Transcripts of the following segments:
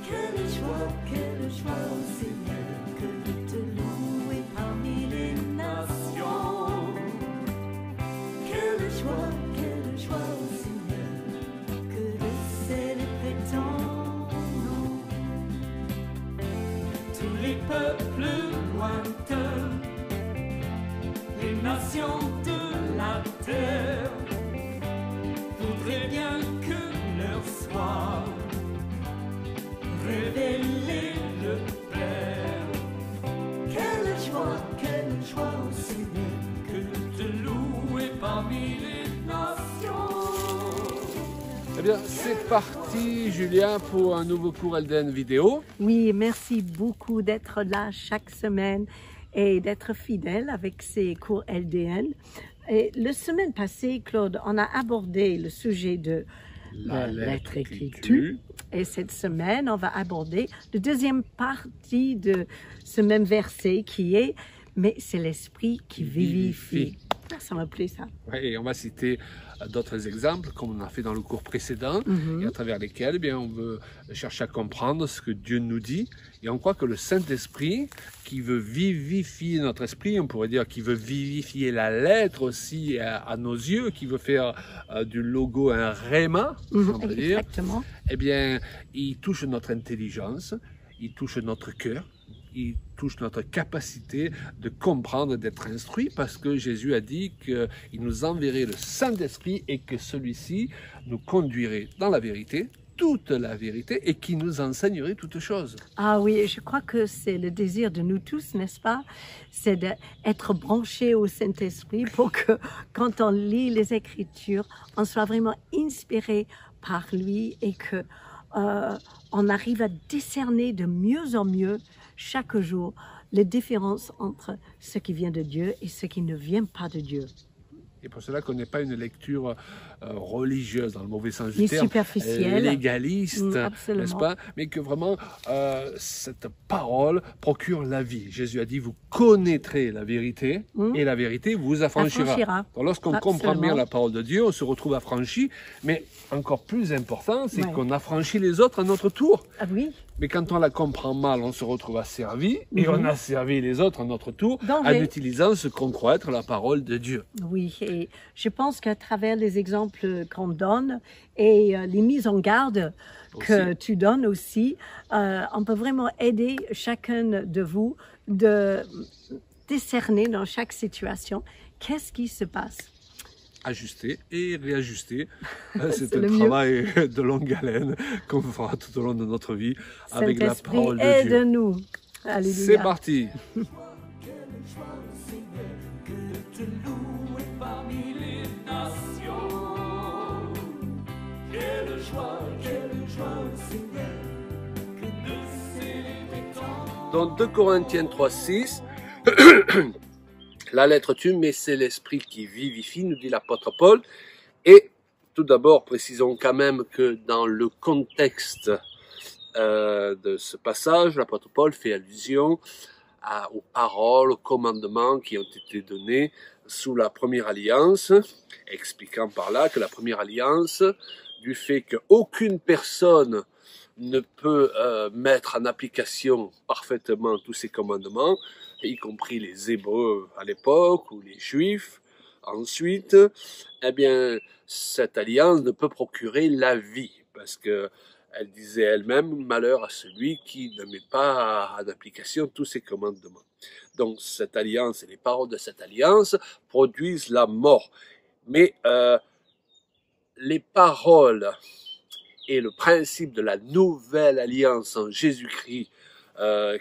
quelle joie, ô Seigneur, que de te louer parmi les nations. Quelle joie, ô Seigneur, que de célébrer ton nom. Tous les peuples lointains, les nations de la terre, voudraient bien que leur soit révélé le Père. Quelle joie, ô Seigneur, que de te louer parmi les nations. Eh bien, c'est parti, Julien, pour un nouveau cours LDN vidéo. Oui, merci beaucoup d'être là chaque semaine et d'être fidèle avec ces cours LDN. Et la semaine passée, Claude, on a abordé le sujet de La lettre écriture. Et cette semaine, on va aborder la deuxième partie de ce même verset qui est « Mais c'est l'Esprit qui vivifie ». Ça m'a plu, ça. Ouais, et on va citer d'autres exemples, comme on a fait dans le cours précédent, et à travers lesquels eh bien, on veut chercher à comprendre ce que Dieu nous dit. Et on croit que le Saint-Esprit, qui veut vivifier notre esprit, on pourrait dire qu'il veut vivifier la lettre aussi à nos yeux, qui veut faire du logo un rhéma, on peut dire, Exactement. eh bien, il touche notre intelligence, il touche notre cœur, il touche notre capacité de comprendre, d'être instruit, parce que Jésus a dit qu'il nous enverrait le Saint-Esprit et que celui-ci nous conduirait dans la vérité, toute la vérité, et qui nous enseignerait toutes choses. Ah oui, je crois que c'est le désir de nous tous, n'est-ce pas? C'est d'être branchés au Saint-Esprit pour que quand on lit les Écritures, on soit vraiment inspiré par lui et que on arrive à discerner de mieux en mieux chaque jour les différences entre ce qui vient de Dieu et ce qui ne vient pas de Dieu. Et pour cela qu'on n'est pas une lecture religieuse dans le mauvais sens du Ni terme, superficielle. légaliste, Absolument. n'est-ce pas? Mais que vraiment cette parole procure la vie. Jésus a dit, vous connaîtrez la vérité et la vérité vous affranchira. Donc, lorsqu'on comprend bien la parole de Dieu, on se retrouve affranchi, mais encore plus important, c'est qu'on affranchit les autres à notre tour. Ah oui. Mais quand on la comprend mal, on se retrouve asservi et on a servi les autres à notre tour en utilisant ce qu'on croit être la parole de Dieu. Oui, et je pense qu'à travers les exemples qu'on donne et les mises en garde que tu donnes aussi, on peut vraiment aider chacun de vous de discerner dans chaque situation qu'est-ce qui se passe. Ajuster et réajuster. C'est un travail de longue haleine qu'on fera tout au long de notre vie avec la parole de Dieu. Aide-nous. Alléluia. C'est parti. Dans 2 Corinthiens 3,6, la lettre tue, mais c'est l'esprit qui vivifie, nous dit l'apôtre Paul. Et tout d'abord, précisons quand même que dans le contexte de ce passage, l'apôtre Paul fait allusion aux paroles, aux commandements qui ont été donnés sous la première alliance, expliquant par là que la première alliance, du fait qu'aucune personne ne peut mettre en application parfaitement tous ces commandements, y compris les Hébreux à l'époque ou les Juifs ensuite, eh bien, cette alliance ne peut procurer la vie, parce que elle disait elle-même, malheur à celui qui ne met pas en application tous ces commandements. Donc, cette alliance et les paroles de cette alliance produisent la mort. Mais les paroles et le principe de la nouvelle alliance en Jésus-Christ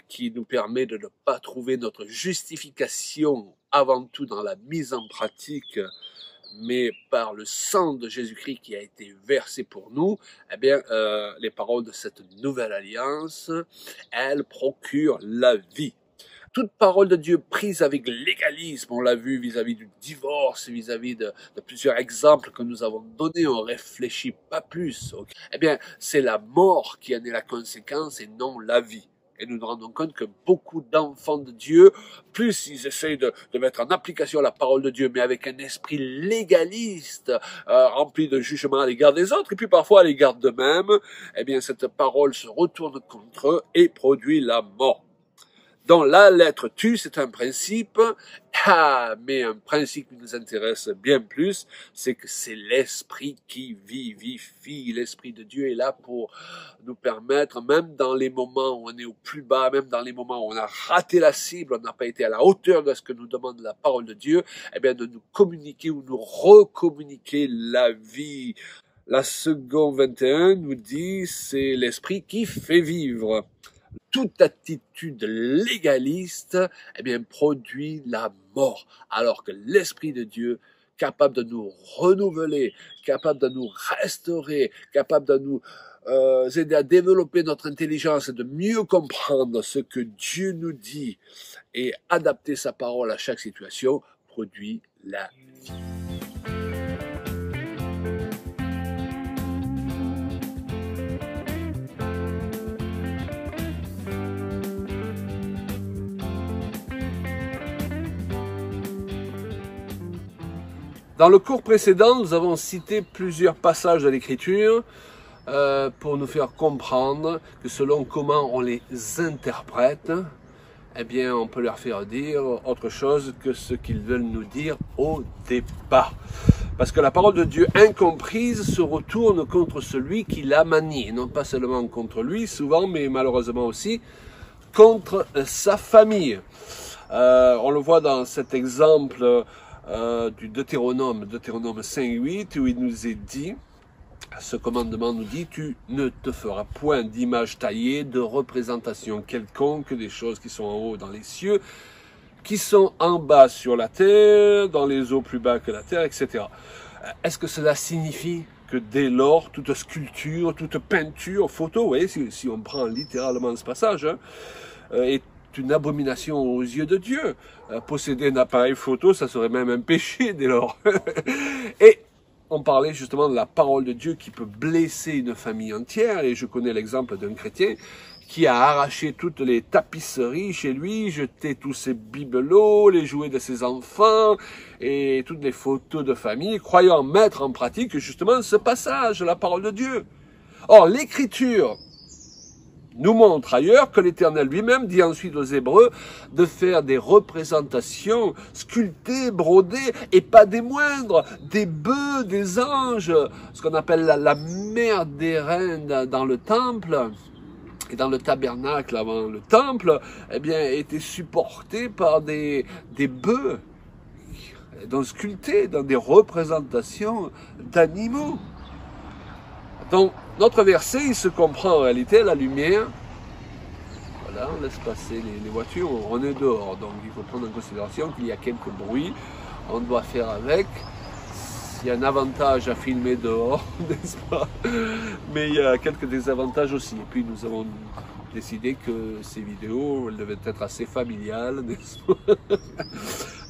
qui nous permet de ne pas trouver notre justification avant tout dans la mise en pratique, mais par le sang de Jésus-Christ qui a été versé pour nous, eh bien, les paroles de cette nouvelle alliance, elles procurent la vie. Toute parole de Dieu prise avec légalisme, on l'a vu vis-à-vis du divorce, vis-à-vis de plusieurs exemples que nous avons donnés, on réfléchit pas plus. Eh bien, c'est la mort qui en est la conséquence et non la vie. Et nous nous rendons compte que beaucoup d'enfants de Dieu, plus ils essayent de mettre en application la parole de Dieu, mais avec un esprit légaliste, rempli de jugement à l'égard des autres, et puis parfois à l'égard d'eux-mêmes, eh bien cette parole se retourne contre eux et produit la mort. Donc la lettre tue, c'est un principe, mais un principe qui nous intéresse bien plus, c'est que c'est l'esprit qui vivifie. L'esprit de Dieu est là pour nous permettre, même dans les moments où on est au plus bas, même dans les moments où on a raté la cible, on n'a pas été à la hauteur de ce que nous demande la parole de Dieu, eh bien de nous communiquer ou nous recommuniquer la vie. La seconde 21 nous dit, c'est l'esprit qui fait vivre. Toute attitude légaliste, eh bien, produit la mort. Alors que l'Esprit de Dieu, capable de nous renouveler, capable de nous restaurer, capable de nous aider à développer notre intelligence et de mieux comprendre ce que Dieu nous dit et adapter sa parole à chaque situation, produit la vie. Dans le cours précédent, nous avons cité plusieurs passages de l'Écriture pour nous faire comprendre que selon comment on les interprète, eh bien, on peut leur faire dire autre chose que ce qu'ils veulent nous dire au départ. Parce que la parole de Dieu incomprise se retourne contre celui qui la manie, non pas seulement contre lui, souvent, mais malheureusement aussi contre sa famille. On le voit dans cet exemple du Deutéronome 5:8, où il nous est dit, ce commandement nous dit, tu ne te feras point d'image taillée, de représentation quelconque des choses qui sont en haut dans les cieux, qui sont en bas sur la terre, dans les eaux plus bas que la terre, etc. Est-ce que cela signifie que dès lors, toute sculpture, toute peinture, photo, vous voyez, si on prend littéralement ce passage, est une abomination aux yeux de Dieu. Posséder un appareil photo, ça serait même un péché dès lors. Et on parlait justement de la parole de Dieu qui peut blesser une famille entière, et je connais l'exemple d'un chrétien qui a arraché toutes les tapisseries chez lui, jeté tous ses bibelots, les jouets de ses enfants et toutes les photos de famille, croyant mettre en pratique justement ce passage, la parole de Dieu. Or, l'Écriture nous montre ailleurs que l'Éternel lui-même dit ensuite aux Hébreux de faire des représentations sculptées, brodées, et pas des moindres, des bœufs, des anges, ce qu'on appelle la mère des reines dans le temple, et dans le tabernacle avant le temple, eh bien, était supportée par des bœufs, donc sculptés dans des représentations d'animaux. Donc, notre verset, il se comprend en réalité à la lumière. Voilà, on laisse passer les voitures, on est dehors. Donc, il faut prendre en considération qu'il y a quelques bruits, on doit faire avec. Il y a un avantage à filmer dehors, n'est-ce pas? Mais il y a quelques désavantages aussi. Et puis, nous avons décidé que ces vidéos, elles devaient être assez familiales, n'est-ce pas?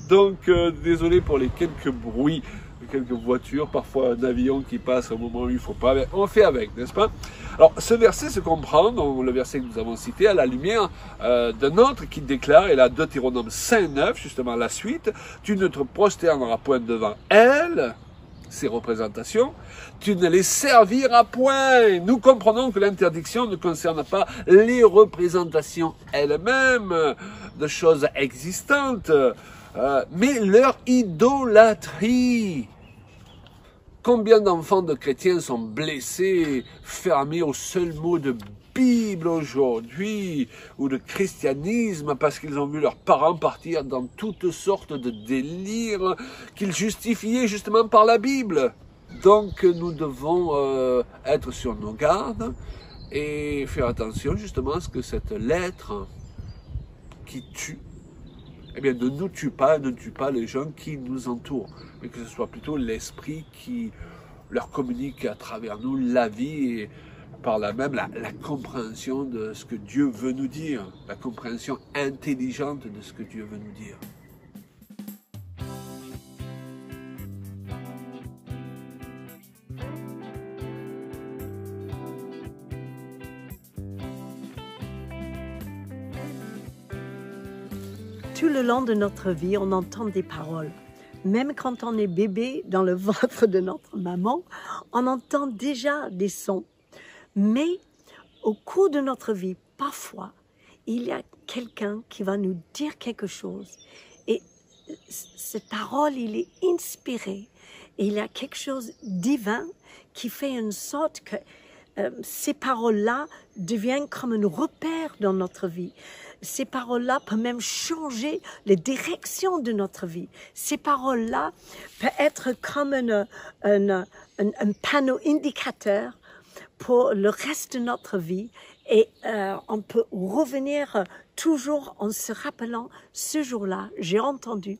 Donc, désolé pour les quelques bruits, quelques voitures, parfois un avion qui passe au moment où il ne faut pas, mais on fait avec, n'est-ce pas? Alors, ce verset se comprend, donc le verset que nous avons cité, à la lumière d'un autre qui déclare, et là, Deutéronome 5:9, justement la suite, tu ne te prosterneras point devant elles, ces représentations, tu ne les serviras point. Nous comprenons que l'interdiction ne concerne pas les représentations elles-mêmes de choses existantes, mais leur idolâtrie. Combien d'enfants de chrétiens sont blessés, fermés au seul mot de Bible aujourd'hui, ou de christianisme, parce qu'ils ont vu leurs parents partir dans toutes sortes de délires qu'ils justifiaient justement par la Bible. Donc nous devons être sur nos gardes et faire attention justement à ce que cette lettre qui tue, eh bien, ne nous tue pas, ne tue pas les gens qui nous entourent, mais que ce soit plutôt l'esprit qui leur communique à travers nous la vie et par là même la compréhension de ce que Dieu veut nous dire, la compréhension intelligente de ce que Dieu veut nous dire. tout le long de notre vie, on entend des paroles. Même quand on est bébé dans le ventre de notre maman, on entend déjà des sons. Mais au cours de notre vie, parfois, il y a quelqu'un qui va nous dire quelque chose. Et cette parole, il est inspiré. Et il y a quelque chose de divin qui fait en sorte que ces paroles-là deviennent comme un repère dans notre vie. Ces paroles-là peuvent même changer la direction de notre vie. Ces paroles-là peuvent être comme un panneau indicateur pour le reste de notre vie. Et on peut revenir toujours en se rappelant, ce jour-là, j'ai entendu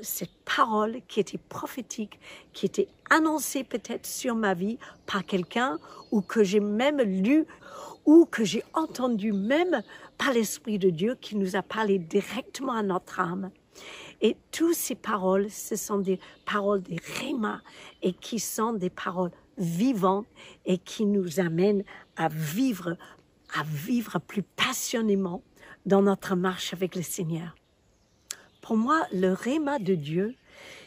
cette parole qui était prophétique, qui était annoncée peut-être sur ma vie par quelqu'un, ou que j'ai même lu, ou que j'ai entendu même par l'Esprit de Dieu qui nous a parlé directement à notre âme. Et toutes ces paroles, ce sont des paroles des Réma, et qui sont des paroles vivantes et qui nous amènent à vivre plus passionnément dans notre marche avec le Seigneur. Pour moi, le Réma de Dieu,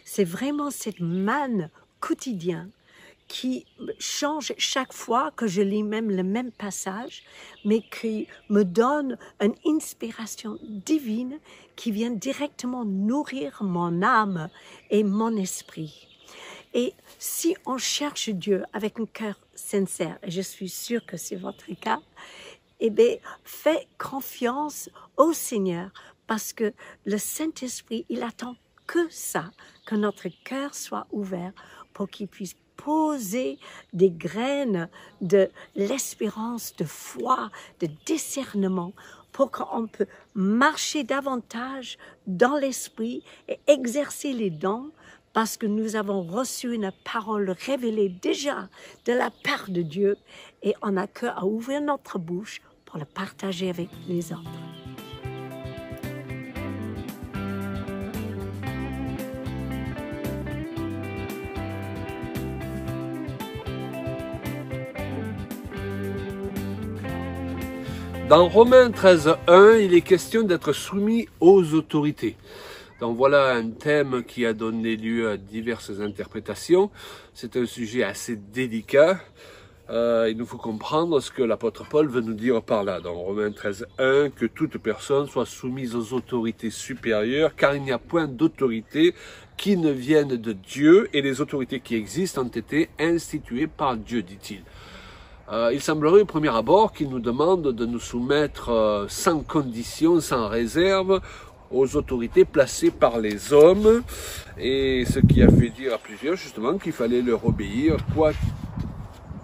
c'est vraiment cette manne quotidienne qui change chaque fois que je lis même le même passage, mais qui me donne une inspiration divine qui vient directement nourrir mon âme et mon esprit. Et si on cherche Dieu avec un cœur sincère, et je suis sûre que c'est votre cas, eh bien, faites confiance au Seigneur, parce que le Saint-Esprit, il attend que ça, que notre cœur soit ouvert pour qu'il puisse poser des graines de l'espérance, de foi, de discernement, pour qu'on peut marcher davantage dans l'Esprit et exercer les dons, parce que nous avons reçu une parole révélée déjà de la part de Dieu, et on n'a qu'à ouvrir notre bouche pour le partager avec les autres. Dans Romains 13:1, il est question d'être soumis aux autorités. Donc voilà un thème qui a donné lieu à diverses interprétations. C'est un sujet assez délicat. Il nous faut comprendre ce que l'apôtre Paul veut nous dire par là. Dans Romains 13:1, que toute personne soit soumise aux autorités supérieures, car il n'y a point d'autorité qui ne vienne de Dieu, et les autorités qui existent ont été instituées par Dieu, dit-il. Il semblerait au premier abord qu'il nous demande de nous soumettre sans condition, sans réserve, aux autorités placées par les hommes, et ce qui a fait dire à plusieurs justement qu'il fallait leur obéir, quoi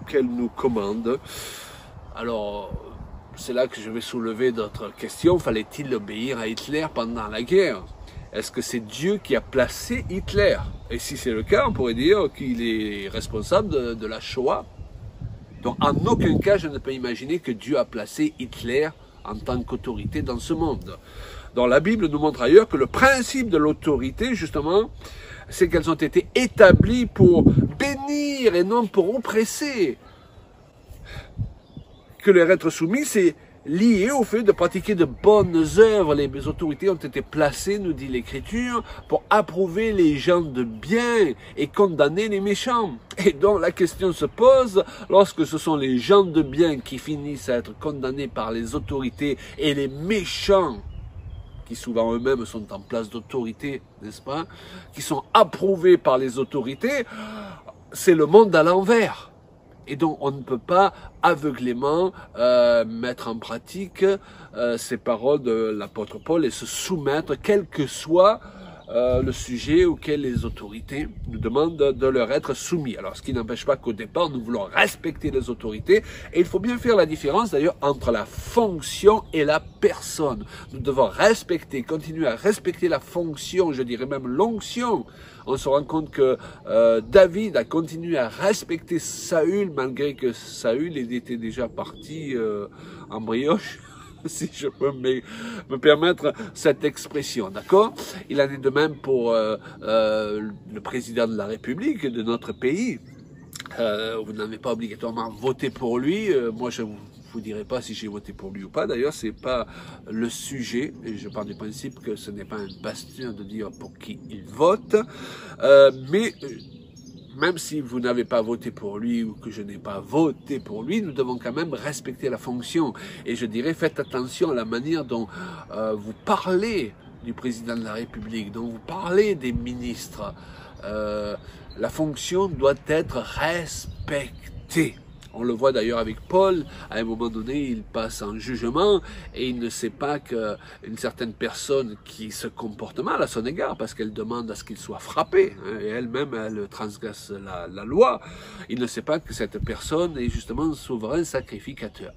qu'elles nous commandent. Alors, c'est là que je vais soulever d'autres questions. Fallait-il obéir à Hitler pendant la guerre? Est-ce que c'est Dieu qui a placé Hitler? Et si c'est le cas, on pourrait dire qu'il est responsable de la Shoah. Donc, en aucun cas, je ne peux imaginer que Dieu a placé Hitler en tant qu'autorité dans ce monde. Donc, la Bible nous montre ailleurs que le principe de l'autorité, justement, c'est qu'elles ont été établies pour bénir et non pour oppresser. Que leur être soumis, c'est lié au fait de pratiquer de bonnes œuvres. Les autorités ont été placées, nous dit l'Écriture, pour approuver les gens de bien et condamner les méchants. Et donc la question se pose, lorsque ce sont les gens de bien qui finissent à être condamnés par les autorités et les méchants, qui souvent eux-mêmes sont en place d'autorité, n'est-ce pas, qui sont approuvés par les autorités, c'est le monde à l'envers. Et donc, on ne peut pas aveuglément mettre en pratique ces paroles de l'apôtre Paul et se soumettre, quel que soit le sujet auquel les autorités nous demandent de leur être soumis. Alors, ce qui n'empêche pas qu'au départ, nous voulons respecter les autorités. Et il faut bien faire la différence, d'ailleurs, entre la fonction et la personne. Nous devons respecter, continuer à respecter la fonction, je dirais même l'onction. On se rend compte que David a continué à respecter Saül, malgré que Saül était déjà parti en brioche, si je peux me permettre cette expression, d'accord? Il en est de même pour le président de la République de notre pays. Vous n'avez pas obligatoirement voté pour lui. Moi, je vous vous dirai pas si j'ai voté pour lui ou pas. D'ailleurs, c'est pas le sujet. Et je pars du principe que ce n'est pas un bastion de dire pour qui il vote. Mais même si vous n'avez pas voté pour lui ou que je n'ai pas voté pour lui, nous devons quand même respecter la fonction. Et je dirais, faites attention à la manière dont vous parlez du président de la République, dont vous parlez des ministres. La fonction doit être respectée. On le voit d'ailleurs avec Paul, à un moment donné, il passe en jugement et il ne sait pas qu'une certaine personne qui se comporte mal à son égard, parce qu'elle demande à ce qu'il soit frappé, hein, et elle-même, elle transgresse la loi, il ne sait pas que cette personne est justement souverain sacrificateur.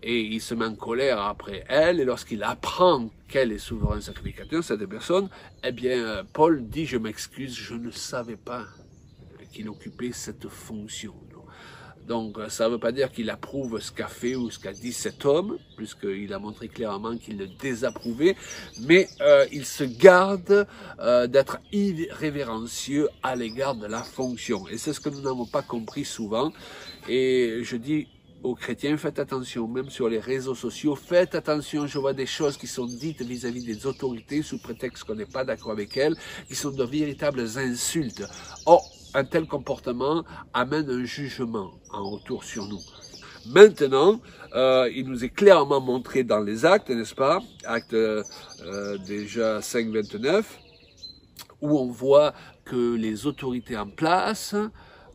Et il se met en colère après elle, et lorsqu'il apprend qu'elle est souverain sacrificateur, cette personne, eh bien, Paul dit, je m'excuse, je ne savais pas qu'il occupait cette fonction. Donc, ça ne veut pas dire qu'il approuve ce qu'a fait ou ce qu'a dit cet homme, puisqu'il a montré clairement qu'il le désapprouvait, mais il se garde d'être irrévérencieux à l'égard de la fonction. Et c'est ce que nous n'avons pas compris souvent. Et je dis aux chrétiens, faites attention, même sur les réseaux sociaux, faites attention, je vois des choses qui sont dites vis-à-vis des autorités sous prétexte qu'on n'est pas d'accord avec elles, qui sont de véritables insultes. Or, un tel comportement amène un jugement en retour sur nous. Maintenant, il nous est clairement montré dans les actes, n'est-ce pas? Acte déjà 5:29, où on voit que les autorités en place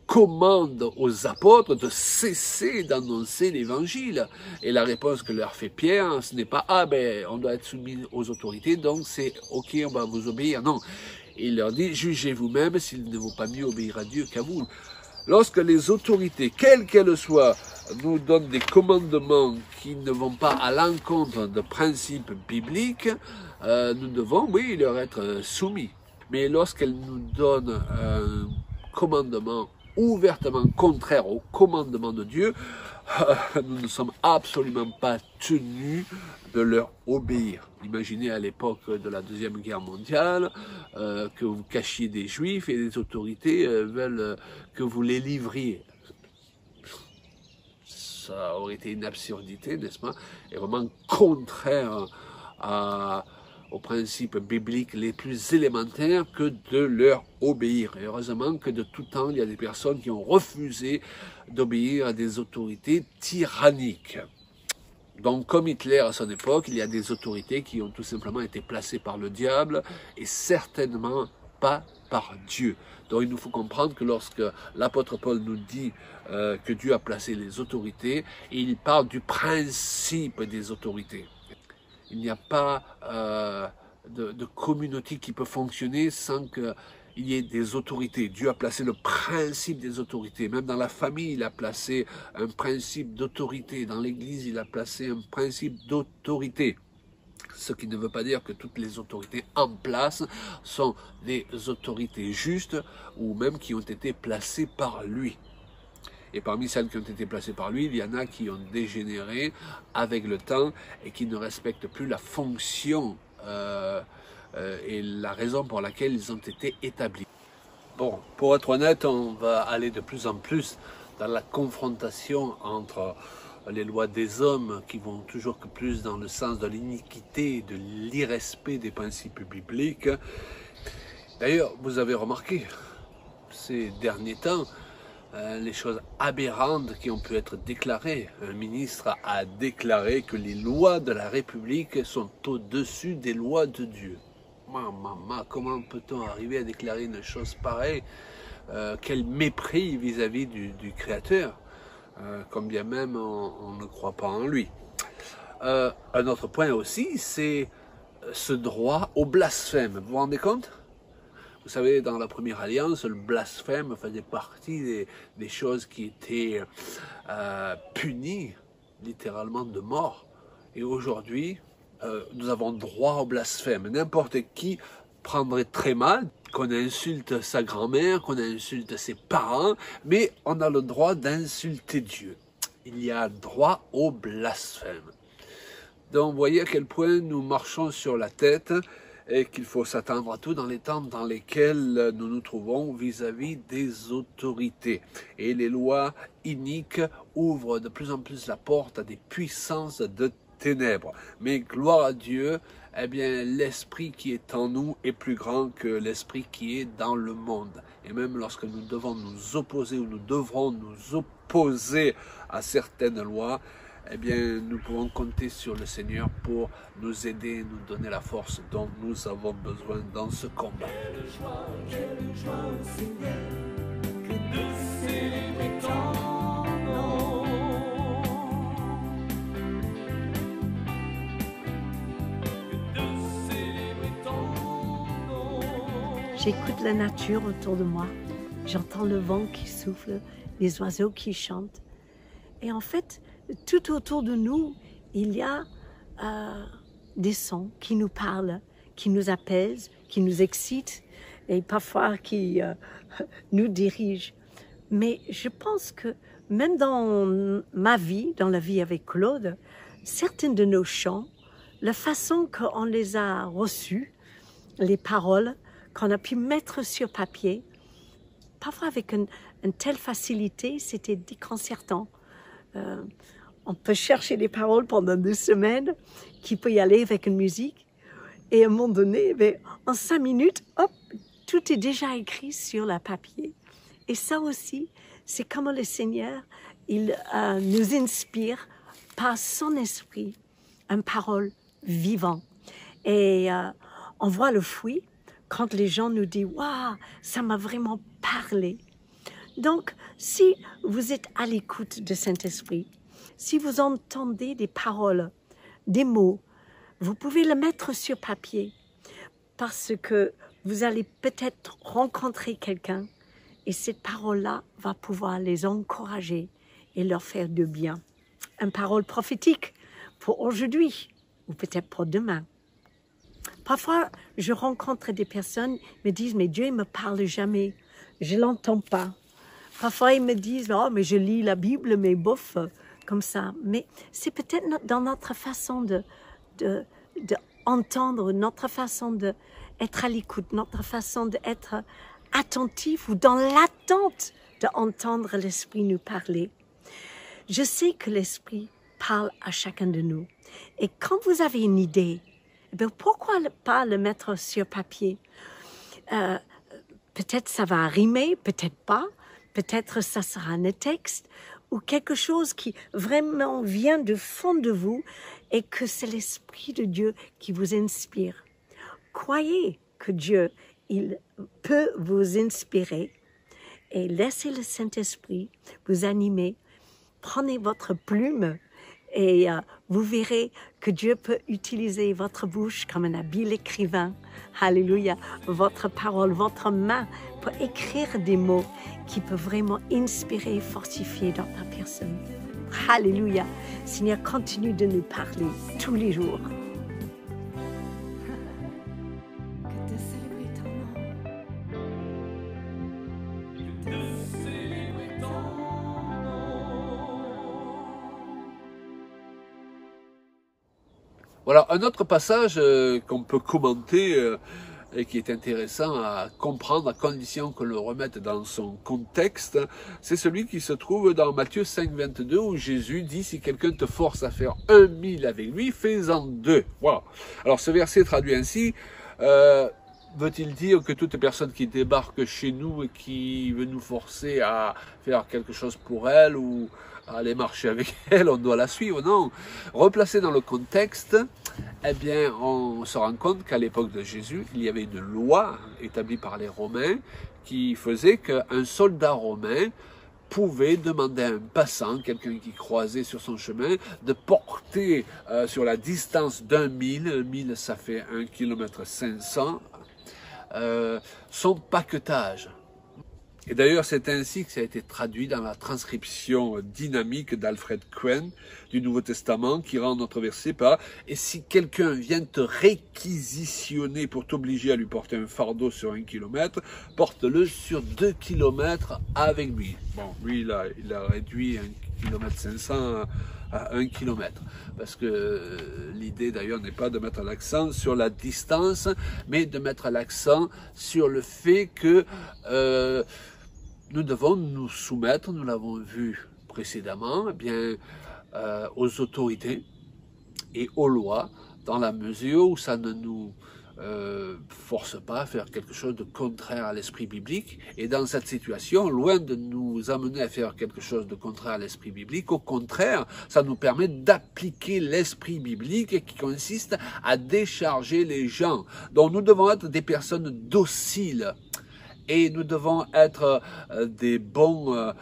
commandent aux apôtres de cesser d'annoncer l'évangile. Et la réponse que leur fait Pierre, ce n'est pas « Ah ben, on doit être soumis aux autorités, donc c'est ok, on va vous obéir ». Non. Il leur dit, jugez vous-même s'il ne vaut pas mieux obéir à Dieu qu'à vous. Lorsque les autorités, quelles qu'elles soient, nous donnent des commandements qui ne vont pas à l'encontre de principes bibliques, nous devons, oui, leur être soumis. Mais lorsqu'elles nous donnent un commandement ouvertement contraire au commandement de Dieu, nous ne sommes absolument pas tenus de leur obéir. Imaginez à l'époque de la Deuxième Guerre mondiale que vous cachiez des Juifs et les autorités veulent que vous les livriez. Ça aurait été une absurdité, n'est-ce pas? Et vraiment contraire aux principes bibliques les plus élémentaires que de leur obéir. Et heureusement que de tout temps, il y a des personnes qui ont refusé d'obéir à des autorités tyranniques. Donc, comme Hitler à son époque, il y a des autorités qui ont tout simplement été placées par le diable et certainement pas par Dieu. Donc, il nous faut comprendre que lorsque l'apôtre Paul nous dit que Dieu a placé les autorités, il parle du principe des autorités. Il n'y a pas de communauté qui peut fonctionner sans qu'il y ait des autorités. Dieu a placé le principe des autorités. Même dans la famille, il a placé un principe d'autorité. Dans l'Église, il a placé un principe d'autorité. Ce qui ne veut pas dire que toutes les autorités en place sont des autorités justes ou même qui ont été placées par lui. Et parmi celles qui ont été placées par lui, il y en a qui ont dégénéré avec le temps et qui ne respectent plus la fonction et la raison pour laquelle ils ont été établis. Bon, pour être honnête, on va aller de plus en plus dans la confrontation entre les lois des hommes qui vont toujours que plus dans le sens de l'iniquité, de l'irrespect des principes bibliques. D'ailleurs, vous avez remarqué, ces derniers temps, les choses aberrantes qui ont pu être déclarées. Un ministre a déclaré que les lois de la République sont au-dessus des lois de Dieu. Maman, comment peut-on arriver à déclarer une chose pareille? Quel mépris vis-à-vis du Créateur, quand bien même on ne croit pas en lui. Un autre point aussi, c'est ce droit au blasphème. Vous vous rendez compte? Vous savez, dans la première alliance, le blasphème faisait partie des choses qui étaient punies, littéralement de mort. Et aujourd'hui, nous avons droit au blasphème. N'importe qui prendrait très mal qu'on insulte sa grand-mère, qu'on insulte ses parents, mais on a le droit d'insulter Dieu. Il y a droit au blasphème. Donc, vous voyez à quel point nous marchons sur la tête. et qu'il faut s'attendre à tout dans les temps dans lesquels nous nous trouvons vis-à-vis des autorités. Et les lois iniques ouvrent de plus en plus la porte à des puissances de ténèbres. Mais gloire à Dieu, eh bien, l'esprit qui est en nous est plus grand que l'esprit qui est dans le monde. Et même lorsque nous devons nous opposer ou nous devrons nous opposer à certaines lois, eh bien, nous pouvons compter sur le Seigneur pour nous aider et nous donner la force dont nous avons besoin dans ce combat. Quelle joie au Seigneur, que de célébrer ton nom. Que de célébrer ton nom. J'écoute la nature autour de moi. J'entends le vent qui souffle, les oiseaux qui chantent. Et en fait, tout autour de nous, il y a des sons qui nous parlent, qui nous apaisent, qui nous excitent et parfois qui nous dirigent. Mais je pense que même dans ma vie, dans la vie avec Claude, certains de nos chants, la façon qu'on les a reçus, les paroles qu'on a pu mettre sur papier, parfois avec une telle facilité, c'était déconcertant. On peut chercher les paroles pendant 2 semaines, qui peut y aller avec une musique, et à un moment donné, en 5 minutes, hop, tout est déjà écrit sur le papier. Et ça aussi, c'est comment le Seigneur, il nous inspire par son esprit, une parole vivante. Et on voit le fruit quand les gens nous disent « Waouh, ça m'a vraiment parlé ». Donc, si vous êtes à l'écoute de Saint-Esprit, si vous entendez des paroles, des mots, vous pouvez le mettre sur papier parce que vous allez peut-être rencontrer quelqu'un et cette parole-là va pouvoir les encourager et leur faire du bien. Une parole prophétique pour aujourd'hui ou peut-être pour demain. Parfois, je rencontre des personnes qui me disent « Mais Dieu ne me parle jamais, je ne l'entends pas ». Parfois, ils me disent « Oh, mais je lis la Bible, mais bof ». Comme ça, mais c'est peut-être dans notre façon d'entendre, notre façon d'être à l'écoute, notre façon d'être attentif ou dans l'attente d'entendre l'Esprit nous parler. Je sais que l'Esprit parle à chacun de nous. Et quand vous avez une idée, eh pourquoi pas le mettre sur papier? Peut-être ça va rimer, peut-être pas. Peut-être ça sera un texte ou quelque chose qui vraiment vient du fond de vous et que c'est l'Esprit de Dieu qui vous inspire. Croyez que Dieu, il peut vous inspirer et laissez le Saint-Esprit vous animer. Prenez votre plume et vous verrez que Dieu peut utiliser votre bouche comme un habile écrivain. Alléluia. Votre parole, votre main pour écrire des mots qui peuvent vraiment inspirer et fortifier dans ta personne. Alléluia. Seigneur, continue de nous parler tous les jours. Que de célébrer ton nom. Que de célébrer ton nom. Voilà, un autre passage qu'on peut commenter et qui est intéressant à comprendre à condition que le remette dans son contexte, c'est celui qui se trouve dans Matthieu 5, 22 où Jésus dit « Si quelqu'un te force à faire 1000 avec lui, fais-en 2 ». Voilà. Alors ce verset traduit ainsi, veut-il dire que toute personne qui débarque chez nous et qui veut nous forcer à faire quelque chose pour elle ou à aller marcher avec elle, on doit la suivre? Non. Replacé dans le contexte, eh bien, on se rend compte qu'à l'époque de Jésus, il y avait une loi établie par les Romains qui faisait qu'un soldat romain pouvait demander à un passant, quelqu'un qui croisait sur son chemin, de porter sur la distance d'1 000, 1 000 ça fait 1 km 500, son paquetage. Et d'ailleurs, c'est ainsi que ça a été traduit dans la transcription dynamique d'Alfred Quinn du Nouveau Testament, qui rend notre verset par « Et si quelqu'un vient te réquisitionner pour t'obliger à lui porter un fardeau sur 1 kilomètre, porte-le sur 2 kilomètres avec lui. » Bon, lui, il a réduit 1 km 500 à 1 kilomètre. Parce que l'idée d'ailleurs n'est pas de mettre l'accent sur la distance, mais de mettre l'accent sur le fait que nous devons nous soumettre, nous l'avons vu précédemment, eh bien, aux autorités et aux lois, dans la mesure où ça ne nous force pas à faire quelque chose de contraire à l'esprit biblique. Et dans cette situation, loin de nous amener à faire quelque chose de contraire à l'esprit biblique, au contraire, ça nous permet d'appliquer l'esprit biblique qui consiste à décharger les gens. Donc nous devons être des personnes dociles et nous devons être des bons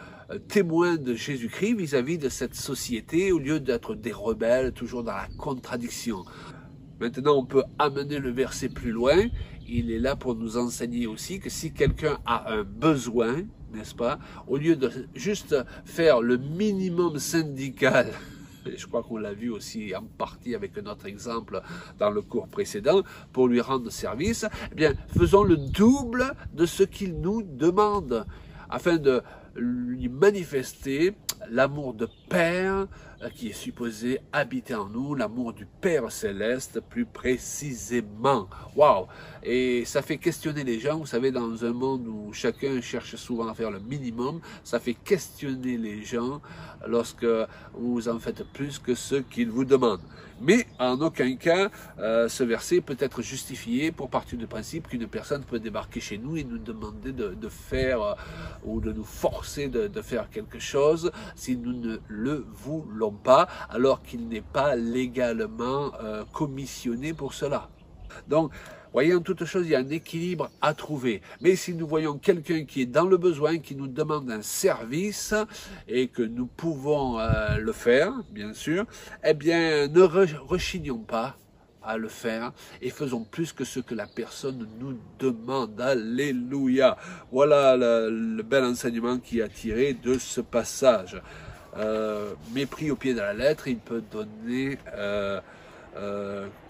témoins de Jésus-Christ vis-à-vis de cette société au lieu d'être des rebelles toujours dans la contradiction. Maintenant, on peut amener le verset plus loin. Il est là pour nous enseigner aussi que si quelqu'un a un besoin, n'est-ce pas, au lieu de juste faire le minimum syndical, et je crois qu'on l'a vu aussi en partie avec notre exemple dans le cours précédent, pour lui rendre service, eh bien, faisons le double de ce qu'il nous demande, afin de lui manifester l'amour de Père qui est supposé habiter en nous, l'amour du Père céleste plus précisément. Waouh! Et ça fait questionner les gens, vous savez, dans un monde où chacun cherche souvent à faire le minimum, ça fait questionner les gens lorsque vous en faites plus que ce qu'ils vous demandent. Mais en aucun cas, ce verset peut être justifié pour partir du principe qu'une personne peut débarquer chez nous et nous demander de faire ou de nous forcer de faire quelque chose si nous ne le voulons pas, alors qu'il n'est pas légalement commissionné pour cela. Donc, voyez, en toute chose, il y a un équilibre à trouver. Mais si nous voyons quelqu'un qui est dans le besoin, qui nous demande un service, et que nous pouvons le faire, bien sûr, eh bien, ne rechignons pas à le faire et faisons plus que ce que la personne nous demande. Alléluia! Voilà le bel enseignement qui est tiré de ce passage. Mépris au pied de la lettre, il peut donner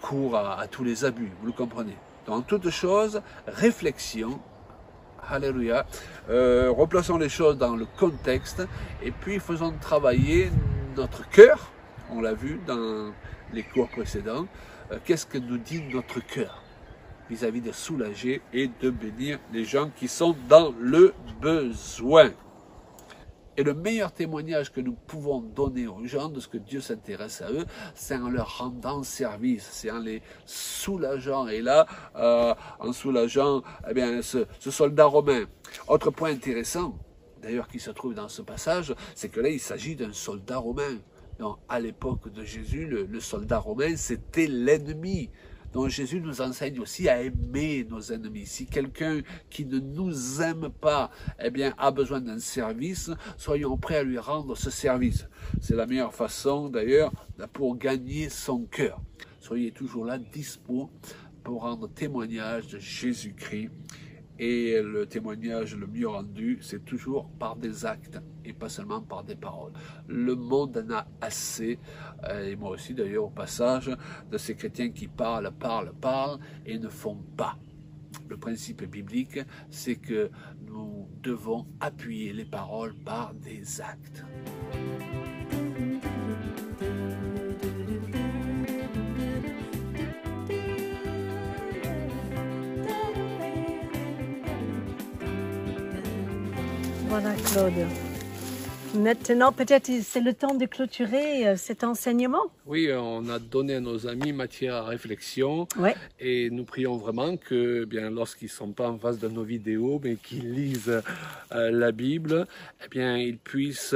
cours à tous les abus, vous le comprenez. Dans toute chose, réflexion, alléluia, replaçons les choses dans le contexte et puis faisons travailler notre cœur, on l'a vu dans les cours précédents, qu'est-ce que nous dit notre cœur vis-à-vis de soulager et de bénir les gens qui sont dans le besoin. Et le meilleur témoignage que nous pouvons donner aux gens de ce que Dieu s'intéresse à eux, c'est en leur rendant service, c'est en les soulageant. Et là, en soulageant eh bien, ce soldat romain. Autre point intéressant, d'ailleurs, qui se trouve dans ce passage, c'est que là, il s'agit d'un soldat romain. Donc, à l'époque de Jésus, le soldat romain, c'était l'ennemi. Donc Jésus nous enseigne aussi à aimer nos ennemis. Si quelqu'un qui ne nous aime pas, eh bien, a besoin d'un service, soyons prêts à lui rendre ce service. C'est la meilleure façon, d'ailleurs, pour gagner son cœur. Soyez toujours là, dispo, pour rendre témoignage de Jésus-Christ. Et le témoignage le mieux rendu, c'est toujours par des actes et pas seulement par des paroles. Le monde en a assez, et moi aussi d'ailleurs au passage, de ces chrétiens qui parlent et ne font pas. Le principe biblique, c'est que nous devons appuyer les paroles par des actes. Voilà, Claude. Maintenant, peut-être c'est le temps de clôturer cet enseignement. Oui, on a donné à nos amis matière à réflexion. Ouais. Et nous prions vraiment que, bien, lorsqu'ils ne sont pas en face de nos vidéos, mais qu'ils lisent la Bible, eh bien, ils puissent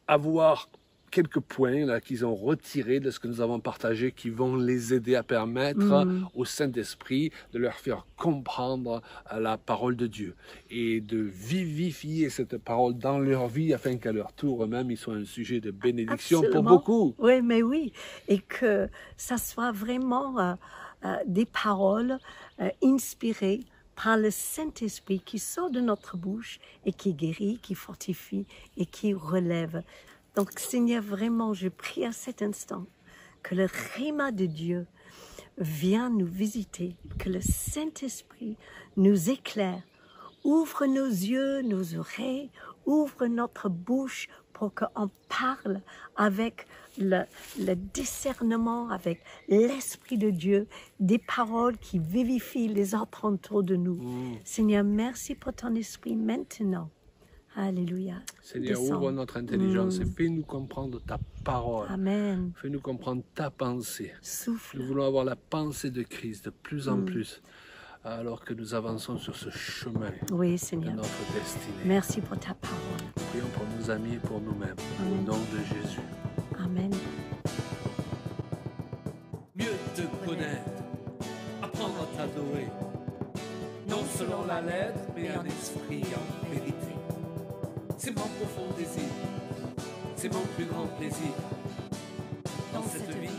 avoir quelques points là qu'ils ont retirés de ce que nous avons partagé qui vont les aider à permettre au Saint-Esprit de leur faire comprendre la parole de Dieu et de vivifier cette parole dans leur vie afin qu'à leur tour eux-mêmes ils soient un sujet de bénédiction pour beaucoup. Oui, mais oui, et que ça soit vraiment des paroles inspirées par le Saint-Esprit qui sort de notre bouche et qui guérit, qui fortifie et qui relève. Donc, Seigneur, vraiment, je prie à cet instant que le Rhéma de Dieu vienne nous visiter, que le Saint-Esprit nous éclaire, ouvre nos yeux, nos oreilles, ouvre notre bouche pour qu'on parle avec le discernement, avec l'Esprit de Dieu, des paroles qui vivifient les autres autour de nous. Seigneur, merci pour ton Esprit maintenant. Alléluia. Seigneur, Descends. ouvre notre intelligence et fais-nous comprendre ta parole. Amen. Fais-nous comprendre ta pensée. Souffle. Nous voulons avoir la pensée de Christ de plus en plus, alors que nous avançons sur ce chemin Oui, de Seigneur. notre destinée. Merci pour ta parole. Prions pour nos amis et pour nous-mêmes. Au Amen. nom de Jésus. Amen. Mieux te connaître, apprendre à t'adorer, non selon la lettre, mais en esprit et en vérité. C'est mon profond désir, c'est mon plus grand plaisir. Dans cette vie,